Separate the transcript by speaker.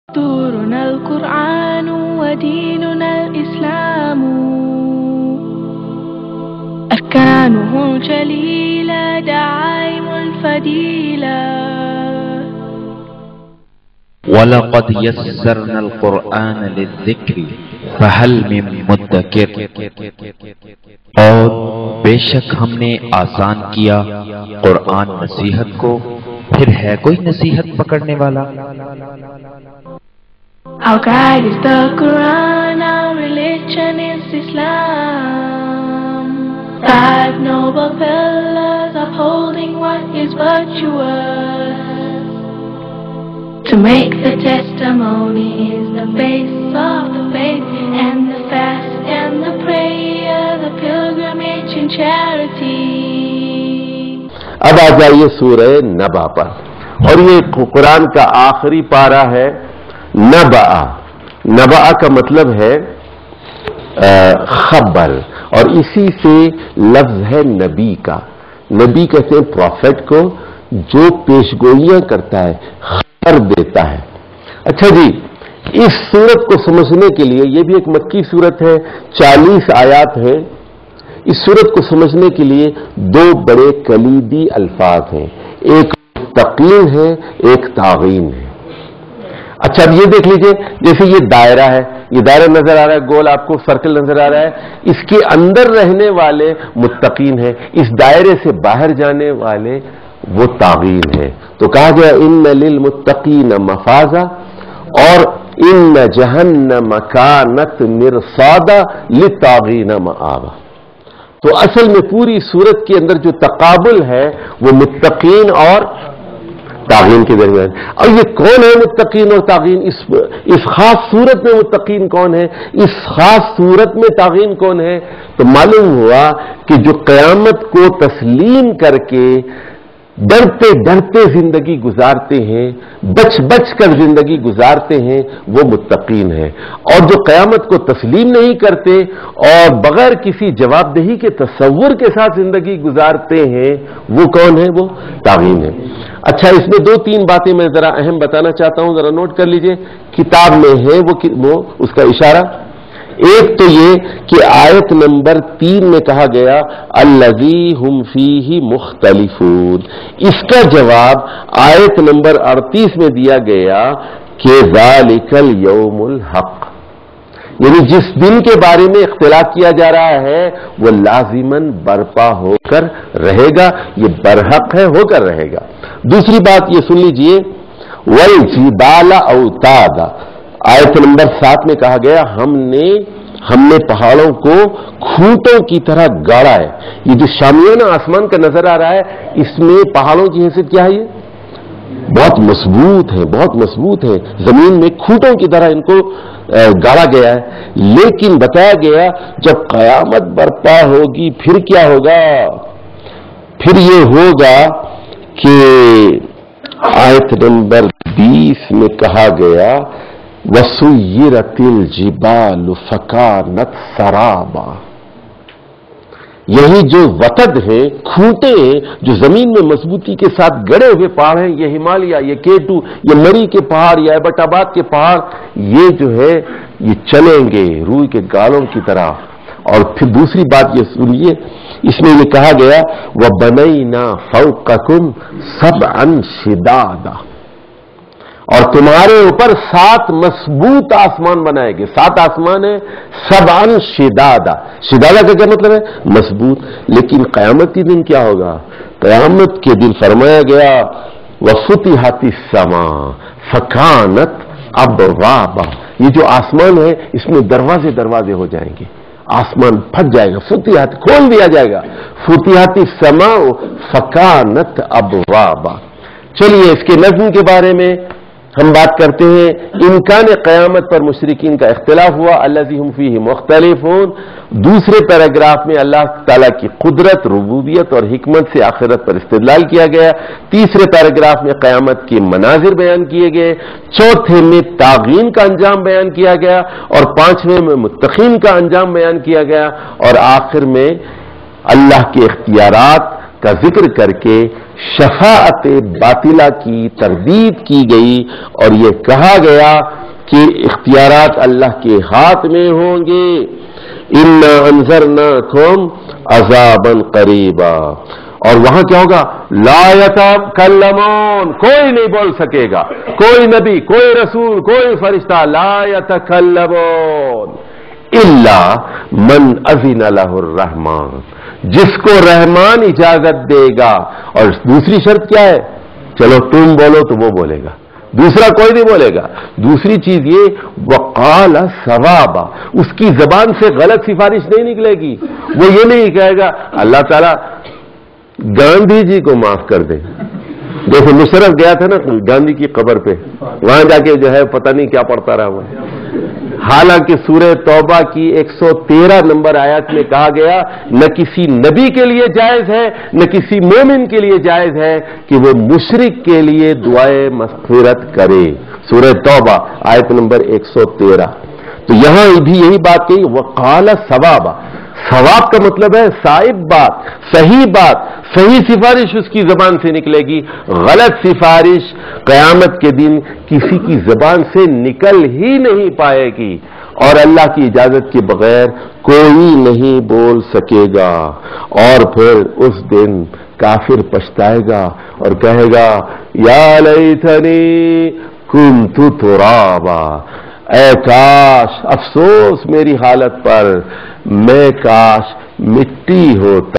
Speaker 1: دستورنا القرآن وديننا الإسلام أركانه جليلة دعائم الفضيلة
Speaker 2: وَلَقَدْ يَسَّرْنَا الْقُرْآنَ لِلذِّكْرِ فَهَلْ مِن مُدَّكِرٍ، اور بے شک ہم نے آسان کیا قرآن نصیحت کو، پھر ہے کوئی نصیحت پکڑنے والا؟
Speaker 1: Our guide is the Quran, our religion is Islam. 5 noble pillars upholding what is virtuous. To make the testimony is the base of the faith, and the fast and the prayer, the pilgrimage and charity.
Speaker 3: اب آ جائیے سورہ نبا پر، اور یہ قرآن کا آخری پارہ ہے نبا۔ نبا کا مطلب ہے خبر، اور اسی سے لفظ ہے نبی کا۔ نبی کہتے ہیں پروفیٹ کو جو پیشگوئیاں کرتا ہے، خبر دیتا ہے۔ اچھا جی، اس سورت کو سمجھنے کے لیے، یہ بھی ایک مکی سورت ہے، 40 آیات ہے۔ اس سورت کو سمجھنے کے لیے 2 بڑے کلیدی الفاظ ہیں، ایک تقین ہے، ایک تعین ہے۔ اچھا اب یہ دیکھ لیجئے، جیسے یہ دائرہ ہے، یہ دائرہ نظر آ رہا ہے، گول آپ کو سرکل نظر آ رہا ہے، اس کے اندر رہنے والے متقین ہیں، اس دائرے سے باہر جانے والے وہ تعین ہے۔ تو کہا گیا ان للمتقین مفازا، اور ان جہنم کانت مرصادا للطاغین مآبا۔ تو اصل میں پوری سورت کے اندر جو تقابل ہے وہ متقین اور تعین کے درمیان۔ اور یہ کون ہے متقین اور تعین؟ اس خاص صورت میں متقین کون ہے، اس خاص صورت میں تعین کون ہے؟ تو معلوم ہوا کہ جو قیامت کو تسلیم کر کے ڈرتے ڈرتے زندگی گزارتے ہیں، بچ بچ کر زندگی گزارتے ہیں، وہ متقین ہیں۔ اور جو قیامت کو تسلیم نہیں کرتے اور بغیر کسی جواب دہی کے تصور کے ساتھ زندگی گزارتے ہیں، وہ کون ہے؟ وہ تعین ہے۔ اچھا، اس میں 2-3 باتیں میں ذرا اہم بتانا چاہتا ہوں، ذرا نوٹ کر لیجئے، کتاب میں ہے وہ اس کا اشارہ۔ ایک تو یہ کہ آیت نمبر 3 میں کہا گیا الذی ہم فیہ مختلفون، اس کا جواب آیت نمبر 38 میں دیا گیا کہ ذالک الیوم الحق، یعنی جس دن کے بارے میں اختلاف کیا جا رہا ہے وہ لازماً برپا ہو کر رہے گا، یہ برحق ہے، ہو کر رہے گا۔ دوسری بات یہ سن لیجئے والجبال اوتادا، آیت نمبر 7 میں کہا گیا ہم نے پہاڑوں کو کھوٹوں کی طرح گاڑا ہے۔ یہ جو شامیانہ آسمان کا نظر آ رہا ہے، اس میں پہاڑوں کی حیثیت کیا ہے؟ یہ بہت مضبوط ہے، بہت مضبوط ہے، زمین میں کھوٹوں کی طرح ان کو گاڑا گیا ہے۔ لیکن بتایا گیا جب قیامت برپا ہوگی پھر کیا ہوگا؟ پھر یہ ہوگا کہ آیت نمبر 20 میں کہا گیا وَسُيِّرَتِ الْجِبَالُ فَكَانَتْ سَرَابًا، یہی جو وتد ہیں، کھوٹے ہیں جو زمین میں مضبوطی کے ساتھ گڑے ہوئے پہاڑ ہیں، یہ ہمالیہ، یہ کیٹو، یہ مری کے پہاڑ، یہ ایبٹ آباد کے پہاڑ، یہ جو ہے یہ چلیں گے روئی کے گالوں کی طرح۔ اور پھر دوسری بات یہ سنیے، اس میں یہ کہا گیا وَبَنَيْنَا فَوْقَكُمْ سَبْعًا شِدَادًا، اور تمہارے اوپر 7 مضبوط آسمان بنائے گے۔ 7 آسمان ہے، 7 شدادا، شدادا کا کیا مطلب ہے؟ مضبوط۔ لیکن قیامت کے دن کیا ہوگا؟ قیامت کے دن فرمایا گیا وَفُتِحَتِ السَّمَاءُ فَكَانَتْ أَبْوَابًا، یہ جو آسمان ہے اس میں دروازے ہو جائیں گے، آسمان پھٹ جائے گا، فتحت کھول دیا جائے گا، فُتِحَتِ السَّمَاءُ فَكَانَتْ أَبْوَابًا۔ چلیے اس کے نظم کے بارے میں ہم بات کرتے ہیں۔ امکان قیامت پر مشرکین کا اختلاف ہوا، الذی ہم فیہ مختلفون۔ دوسرے پیراگراف میں اللہ تعالیٰ کی قدرت، ربوبیت اور حکمت سے آخرت پر استدلال کیا گیا۔ تیسرے پیراگراف میں قیامت کے مناظر بیان کیے گئے۔ چوتھے میں تعین کا انجام بیان کیا گیا، اور 5ویں میں متقین کا انجام بیان کیا گیا، اور آخر میں اللہ کے اختیارات کا ذکر کر کے شفاعت باطلہ کی تردید کی گئی اور یہ کہا گیا کہ اختیارات اللہ کے ہاتھ میں ہوں گے. اِنَّا أَنذَرْنَاكُمْ عَذَابًا قَرِيبًا. اور وہاں کیا ہوگا؟ لا يتکلمون، کوئی نہیں بول سکے گا، کوئی نبی، کوئی رسول، کوئی فرشتہ. لا يتکلمون الا من اذن له الرحمن، جس کو رحمان اجازت دے گا. اور دوسری شرط کیا ہے؟ چلو تم بولو تو وہ بولے گا، دوسرا کوئی نہیں بولے گا. دوسری چیز یہ وقال ثوابا، اس کی زبان سے غلط سفارش نہیں نکلے گی. وہ یہ نہیں کہے گا اللہ تعالیٰ گاندھی جی کو معاف کر دے. دیکھو مشرف گیا تھا نا گاندھی کی قبر پہ، وہاں جا کے جو ہے پتہ نہیں کیا پڑھتا رہا وہ. حالانکہ سورہ توبہ کی 113 نمبر آیت میں کہا گیا نہ کسی نبی کے لیے جائز ہے نہ کسی مومن کے لیے جائز ہے کہ وہ مشرک کے لیے دعائے مغفرت کرے. سورہ توبہ آیت نمبر 113. تو یہاں بھی یہی بات کہی وقال ثوابا. ثواب کا مطلب ہے صائب بات، صحیح سفارش اس کی زبان سے نکلے گی. غلط سفارش قیامت کے دن کسی کی زبان سے نکل ہی نہیں پائے گی اور اللہ کی اجازت کے بغیر کوئی نہیں بول سکے گا. اور پھر اس دن کافر پچھتائے گا اور کہے گا یا لیتنی کنت ترابا، اے کاش، افسوس میری حالت پر، میں کاش مٹی ہوتا.